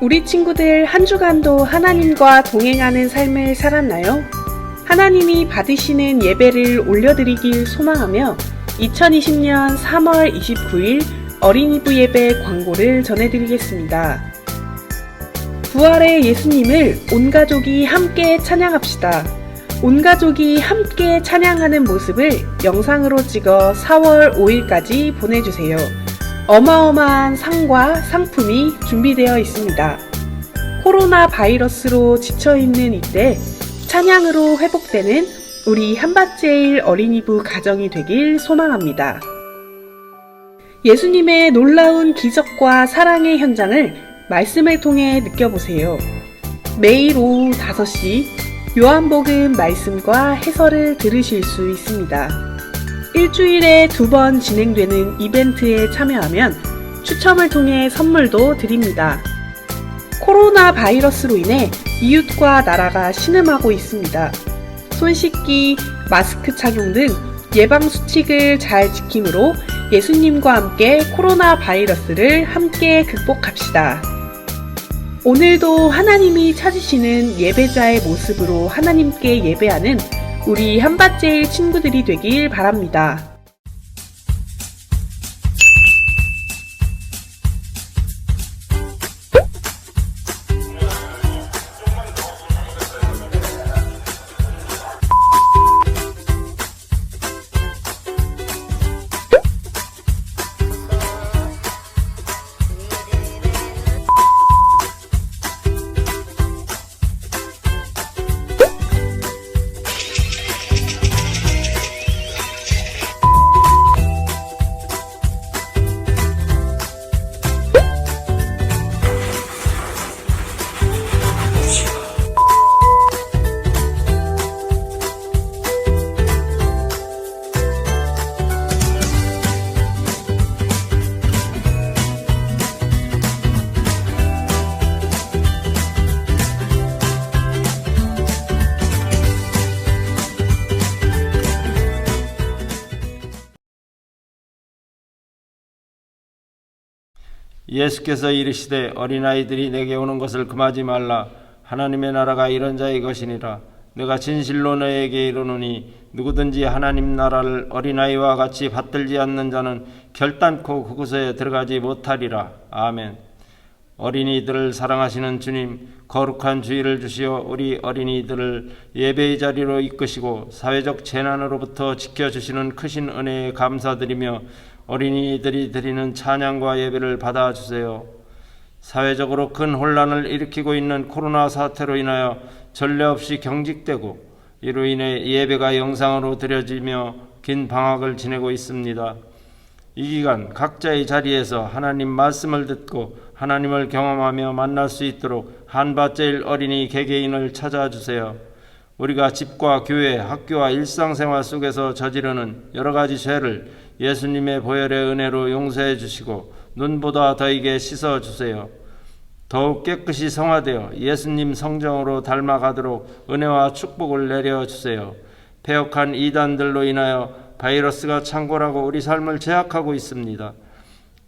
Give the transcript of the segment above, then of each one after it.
우리 친구들 한 주간도 하나님과 동행하는 삶을 살았나요? 하나님이 받으시는 예배를 올려드리길 소망하며 2020년 3월 29일 어린이부 예배 광고를 전해드리겠습니다. 부활의 예수님을 온 가족이 함께 찬양합시다. 온 가족이 함께 찬양하는 모습을 영상으로 찍어 4월 5일까지 보내주세요. 어마어마한 상과 상품이 준비되어 있습니다. 코로나 바이러스로 지쳐있는 이때 찬양으로 회복되는 우리 한밭제일 어린이부 가정이 되길 소망합니다. 예수님의 놀라운 기적과 사랑의 현장을 말씀을 통해 느껴보세요. 매일 오후 5시 요한복음 말씀과 해설을 들으실 수 있습니다. 일주일에 2번 진행되는 이벤트에 참여하면 추첨을 통해 선물도 드립니다. 코로나 바이러스로 인해 이웃과 나라가 신음하고 있습니다. 손 씻기, 마스크 착용 등 예방수칙을 잘 지킴으로 예수님과 함께 코로나 바이러스를 함께 극복합시다. 오늘도 하나님이 찾으시는 예배자의 모습으로 하나님께 예배하는 우리 한밭제일 친구들이 되길 바랍니다. 예수께서 이르시되 어린아이들이 내게 오는 것을 금하지 말라. 하나님의 나라가 이런 자의 것이니라. 내가 진실로 너에게 이르노니 누구든지 하나님 나라를 어린아이와 같이 받들지 않는 자는 결단코 그곳에 들어가지 못하리라. 아멘. 어린이들을 사랑하시는 주님, 거룩한 주의를 주시어 우리 어린이들을 예배의 자리로 이끄시고 사회적 재난으로부터 지켜주시는 크신 은혜에 감사드리며 어린이들이 드리는 찬양과 예배를 받아주세요. 사회적으로 큰 혼란을 일으키고 있는 코로나 사태로 인하여 전례 없이 경직되고 이로 인해 예배가 영상으로 드려지며 긴 방학을 지내고 있습니다. 이 기간 각자의 자리에서 하나님 말씀을 듣고 하나님을 경험하며 만날 수 있도록 한밭제일 어린이 개개인을 찾아주세요. 우리가 집과 교회, 학교와 일상생활 속에서 저지르는 여러 가지 죄를 예수님의 보혈의 은혜로 용서해 주시고 눈보다 더이게 씻어 주세요. 더욱 깨끗이 성화되어 예수님 성정으로 닮아가도록 은혜와 축복을 내려 주세요. 패역한 이단들로 인하여 바이러스가 창궐하고 우리 삶을 제약하고 있습니다.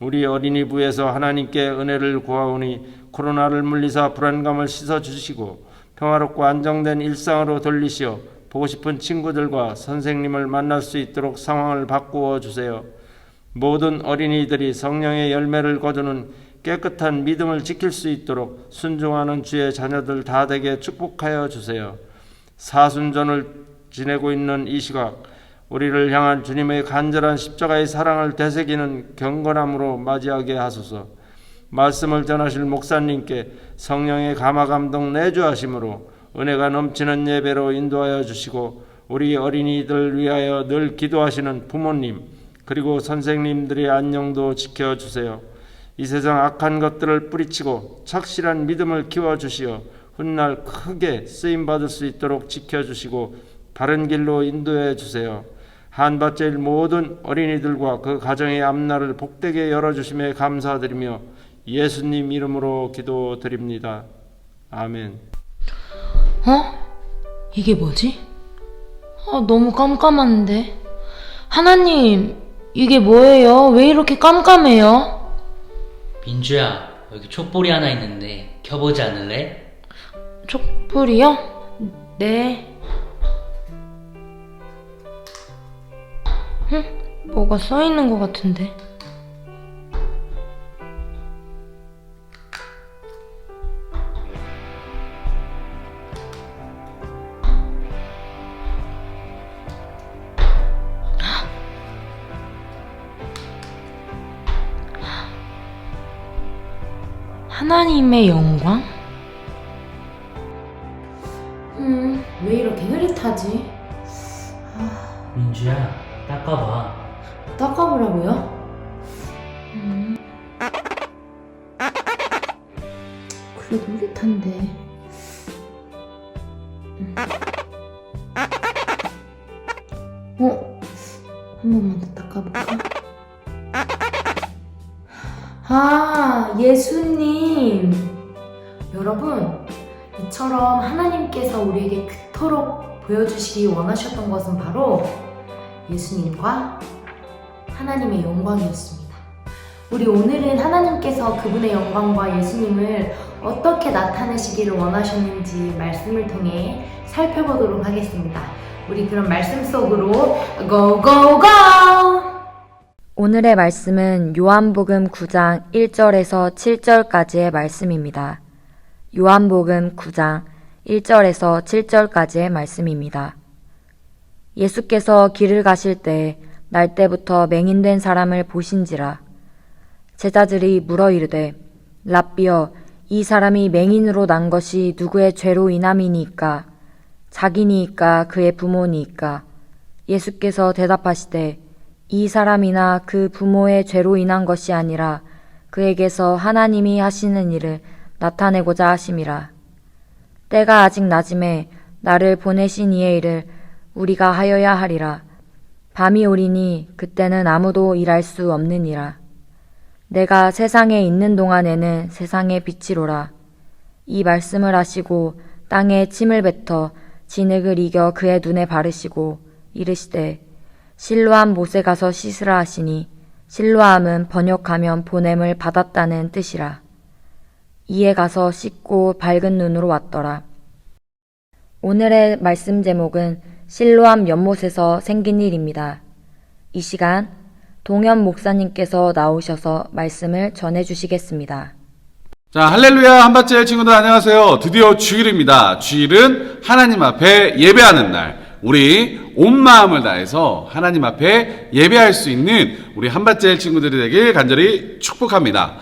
우리 어린이부에서 하나님께 은혜를 구하오니 코로나를 물리사 불안감을 씻어주시고 평화롭고 안정된 일상으로 돌리시어 보고 싶은 친구들과 선생님을 만날 수 있도록 상황을 바꾸어 주세요. 모든 어린이들이 성령의 열매를 거두는 깨끗한 믿음을 지킬 수 있도록 순종하는 주의 자녀들 다 되게 축복하여 주세요. 사순전을 지내고 있는 이 시각 우리를 향한 주님의 간절한 십자가의 사랑을 되새기는 경건함으로 맞이하게 하소서. 말씀을 전하실 목사님께 성령의 감화 감동 내주하심으로 은혜가 넘치는 예배로 인도하여 주시고 우리 어린이들 위하여 늘 기도하시는 부모님 그리고 선생님들의 안녕도 지켜주세요. 이 세상 악한 것들을 뿌리치고 착실한 믿음을 키워주시어 훗날 크게 쓰임받을 수 있도록 지켜주시고 바른 길로 인도해 주세요. 한밭제일 모든 어린이들과 그 가정의 앞날을 복되게 열어주심에 감사드리며 예수님 이름으로 기도드립니다. 아멘. 이게 뭐지? 너무 깜깜한데. 하나님, 이게 뭐예요? 왜 이렇게 깜깜해요? 민주야, 여기 촛불이 하나 있는데 켜보지 않을래? 촛불이요? 네. 뭐가 써있는 것 같은데. 하나님의 영광? 왜 이렇게 흐릿하지? 민주야, 닦아봐. 닦아보라고요? 그래도 흐릿한데. 한 번만 더 닦아볼까? 예수님! 여러분, 이처럼 하나님께서 우리에게 그토록 보여주시기 원하셨던 것은 바로 예수님과 하나님의 영광이었습니다. 우리 오늘은 하나님께서 그분의 영광과 예수님을 어떻게 나타내시기를 원하셨는지 말씀을 통해 살펴보도록 하겠습니다. 우리 그럼 말씀 속으로 고고고! 오늘의 말씀은 요한복음 9장 1절에서 7절까지의 말씀입니다. 요한복음 9장 1절에서 7절까지의 말씀입니다. 예수께서 길을 가실 때 날때부터 맹인된 사람을 보신지라. 제자들이 물어 이르되 랍비여, 이 사람이 맹인으로 난 것이 누구의 죄로 인함이니이까? 자기니이까 그의 부모니이까? 예수께서 대답하시되 이 사람이나 그 부모의 죄로 인한 것이 아니라 그에게서 하나님이 하시는 일을 나타내고자 하심이라. 때가 아직 낮음에 나를 보내신 이의 일을 우리가 하여야 하리라. 밤이 오리니 그때는 아무도 일할 수 없느니라. 내가 세상에 있는 동안에는 세상의 빛이로라. 이 말씀을 하시고 땅에 침을 뱉어 진흙을 이겨 그의 눈에 바르시고 이르시되 실로암 못에 가서 씻으라 하시니 실로암은 번역하면 보냄을 받았다는 뜻이라. 이에 가서 씻고 밝은 눈으로 왔더라. 오늘의 말씀 제목은 실로암 연못에서 생긴 일입니다. 이 시간 동현 목사님께서 나오셔서 말씀을 전해주시겠습니다. 자, 할렐루야 한밭제 친구들 안녕하세요. 드디어 주일입니다. 주일은 하나님 앞에 예배하는 날. 우리 온 마음을 다해서 하나님 앞에 예배할 수 있는 우리 한밭제 친구들이 되길 간절히 축복합니다.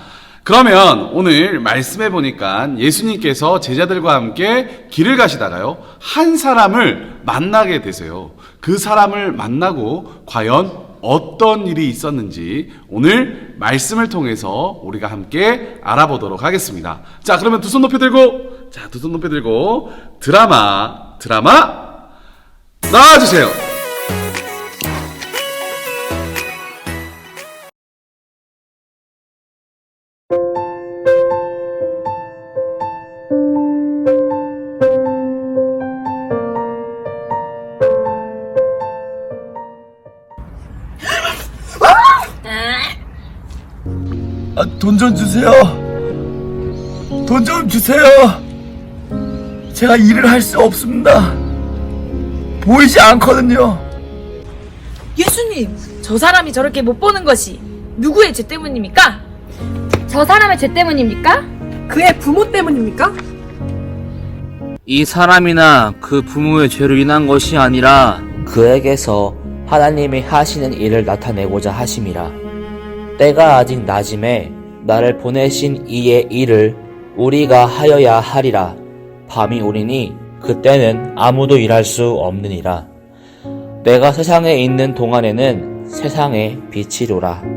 그러면 오늘 말씀해 보니까 예수님께서 제자들과 함께 길을 가시다가요, 한 사람을 만나게 되세요. 그 사람을 만나고 과연 어떤 일이 있었는지 오늘 말씀을 통해서 우리가 함께 알아보도록 하겠습니다. 자, 그러면 두 손 높이 들고, 드라마 나와주세요. 돈 좀 주세요. 돈 좀 주세요. 제가 일을 할 수 없습니다. 보이지 않거든요. 예수님, 저 사람이 저렇게 못 보는 것이 누구의 죄 때문입니까? 저 사람의 죄 때문입니까? 그의 부모 때문입니까? 이 사람이나 그 부모의 죄로 인한 것이 아니라 그에게서 하나님이 하시는 일을 나타내고자 하심이라. 때가 아직 낮음에 나를 보내신 이의 일을 우리가 하여야 하리라. 밤이 오리니 그때는 아무도 일할 수 없느니라. 내가 세상에 있는 동안에는 세상의 빛이로라.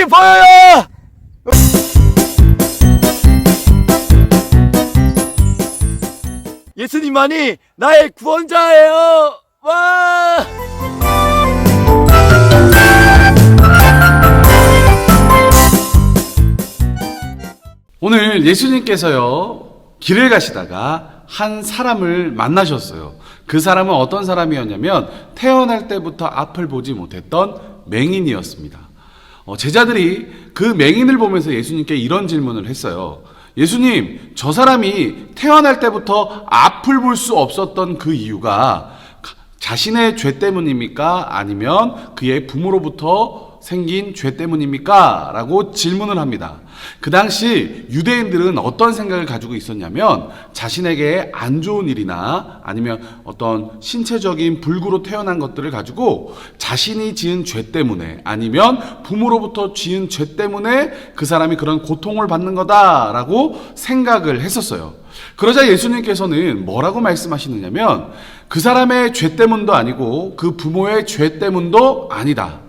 예수님 보여요. 예수님만이 나의 구원자예요. 와! 오늘 예수님께서요, 길을 가시다가 한 사람을 만나셨어요. 그 사람은 어떤 사람이었냐면 태어날 때부터 앞을 보지 못했던 맹인이었습니다. 제자들이 그 맹인을 보면서 예수님께 이런 질문을 했어요. 예수님, 저 사람이 태어날 때부터 앞을 볼 수 없었던 그 이유가 자신의 죄 때문입니까? 아니면 그의 부모로부터 생긴 죄 때문입니까? 라고 질문을 합니다. 그 당시 유대인들은 어떤 생각을 가지고 있었냐면 자신에게 안 좋은 일이나 아니면 어떤 신체적인 불구로 태어난 것들을 가지고 자신이 지은 죄 때문에 아니면 부모로부터 지은 죄 때문에 그 사람이 그런 고통을 받는 거다라고 생각을 했었어요. 그러자 예수님께서는 뭐라고 말씀하시느냐면 그 사람의 죄 때문도 아니고 그 부모의 죄 때문도 아니다.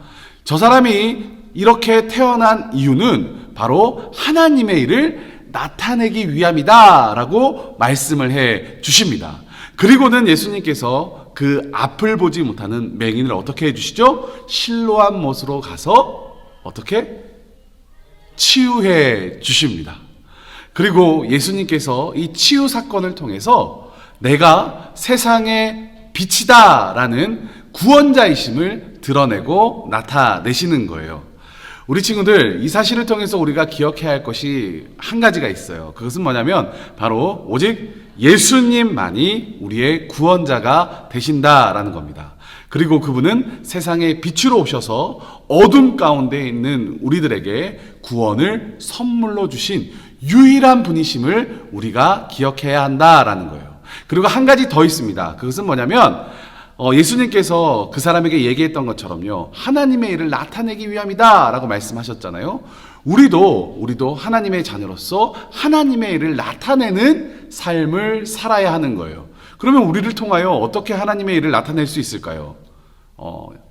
저 사람이 이렇게 태어난 이유는 바로 하나님의 일을 나타내기 위함이다 라고 말씀을 해 주십니다. 그리고는 예수님께서 그 앞을 보지 못하는 맹인을 어떻게 해 주시죠? 실로암 못으로 가서 어떻게? 치유해 주십니다. 그리고 예수님께서 이 치유 사건을 통해서 내가 세상의 빛이다 라는 구원자이심을 드러내고 나타내시는 거예요. 우리 친구들, 이 사실을 통해서 우리가 기억해야 할 것이 한 가지가 있어요. 그것은 뭐냐면 바로 오직 예수님만이 우리의 구원자가 되신다라는 겁니다. 그리고 그분은 세상의 빛으로 오셔서 어둠 가운데 있는 우리들에게 구원을 선물로 주신 유일한 분이심을 우리가 기억해야 한다라는 거예요. 그리고 한 가지 더 있습니다. 그것은 뭐냐면 예수님께서 그 사람에게 얘기했던 것처럼요, 하나님의 일을 나타내기 위함이다 라고 말씀하셨잖아요. 우리도 하나님의 자녀로서 하나님의 일을 나타내는 삶을 살아야 하는 거예요. 그러면 우리를 통하여 어떻게 하나님의 일을 나타낼 수 있을까요?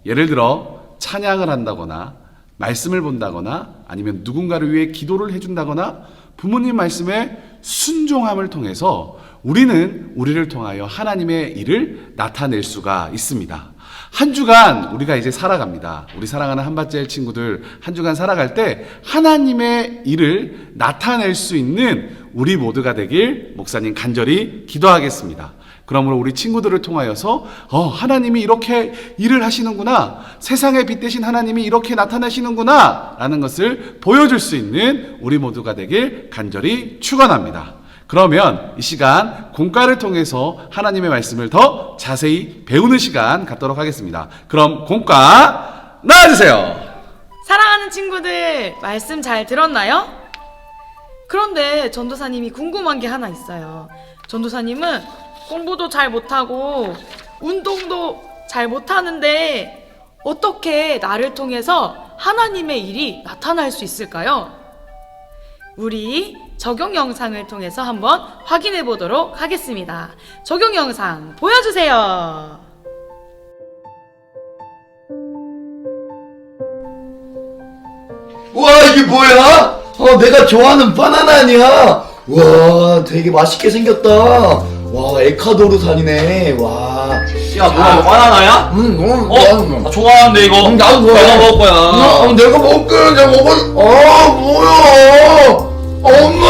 예를 들어 찬양을 한다거나 말씀을 본다거나 아니면 누군가를 위해 기도를 해준다거나 부모님 말씀에 순종함을 통해서 우리는 우리를 통하여 하나님의 일을 나타낼 수가 있습니다. 한 주간 우리가 이제 살아갑니다. 우리 사랑하는 한밭제일 친구들, 한 주간 살아갈 때 하나님의 일을 나타낼 수 있는 우리 모두가 되길 목사님 간절히 기도하겠습니다. 그러므로 우리 친구들을 통하여서 하나님이 이렇게 일을 하시는구나, 세상의 빛 대신 하나님이 이렇게 나타나시는구나 라는 것을 보여줄 수 있는 우리 모두가 되길 간절히 축원합니다. 그러면 이 시간 공과를 통해서 하나님의 말씀을 더 자세히 배우는 시간 갖도록 하겠습니다. 그럼 공과 나와주세요. 사랑하는 친구들, 말씀 잘 들었나요? 그런데 전도사님이 궁금한 게 하나 있어요. 전도사님은 공부도 잘 못하고 운동도 잘 못하는데 어떻게 나를 통해서 하나님의 일이 나타날 수 있을까요? 우리 적용 영상을 통해서 한번 확인해 보도록 하겠습니다. 적용 영상 보여주세요. 와, 이게 뭐야? 내가 좋아하는 바나나 아니야? 와, 되게 맛있게 생겼다. 와, 에콰도르산이네. 와. 야, 뭐야, 이거 바나나야? 나 좋아하는데, 이거. 나도 좋아해. 내가 먹을 거야. 내가 먹을게. 내가 먹을. 뭐야? 엄마!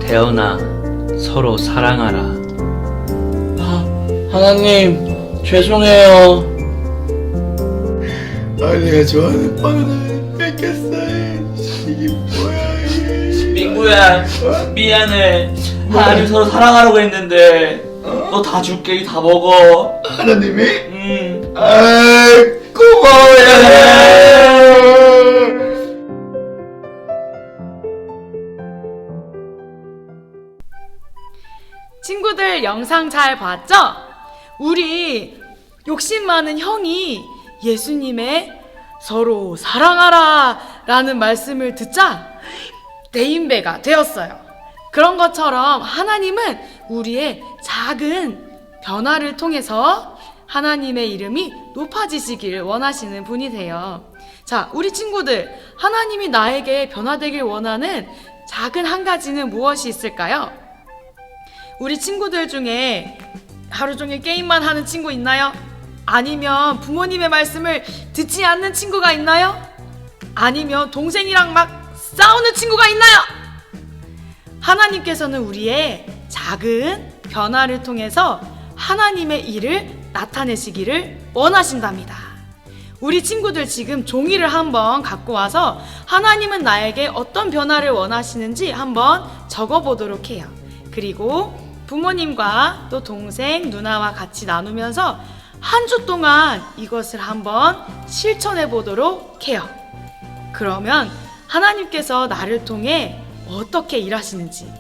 태연아, 서로 사랑하라. 하나님, 죄송해요. 내가 좋아하는 바나나 뺏겼어. 이게 뭐야, 이게. 민구야, 미안해. 하나님 서로 사랑하라고 했는데, 너 다 줄게, 다 먹어. 하나님이? 응. 고마워요. 친구들 영상 잘 봤죠? 우리 욕심 많은 형이 예수님의 서로 사랑하라 라는 말씀을 듣자 대인배가 되었어요. 그런 것처럼 하나님은 우리의 작은 변화를 통해서 하나님의 이름이 높아지시길 원하시는 분이세요. 자, 우리 친구들, 하나님이 나에게 변화되길 원하는 작은 한 가지는 무엇이 있을까요? 우리 친구들 중에 하루 종일 게임만 하는 친구 있나요? 아니면 부모님의 말씀을 듣지 않는 친구가 있나요? 아니면 동생이랑 막 싸우는 친구가 있나요? 하나님께서는 우리의 작은 변화를 통해서 하나님의 일을 나타내시기를 원하신답니다. 우리 친구들 지금 종이를 한번 갖고 와서 하나님은 나에게 어떤 변화를 원하시는지 한번 적어보도록 해요. 그리고 부모님과 또 동생, 누나와 같이 나누면서 한 주 동안 이것을 한번 실천해 보도록 해요. 그러면 하나님께서 나를 통해 어떻게 일하시는지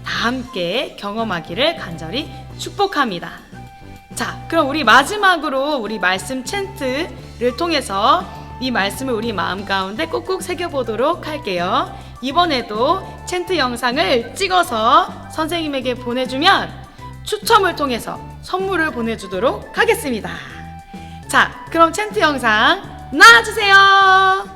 다 함께 경험하기를 간절히 축복합니다. 자, 그럼 우리 마지막으로 우리 말씀 챈트를 통해서 이 말씀을 우리 마음 가운데 꼭꼭 새겨보도록 할게요. 이번에도 챈트 영상을 찍어서 선생님에게 보내주면 추첨을 통해서 선물을 보내주도록 하겠습니다. 자, 그럼 챈트 영상 나와주세요.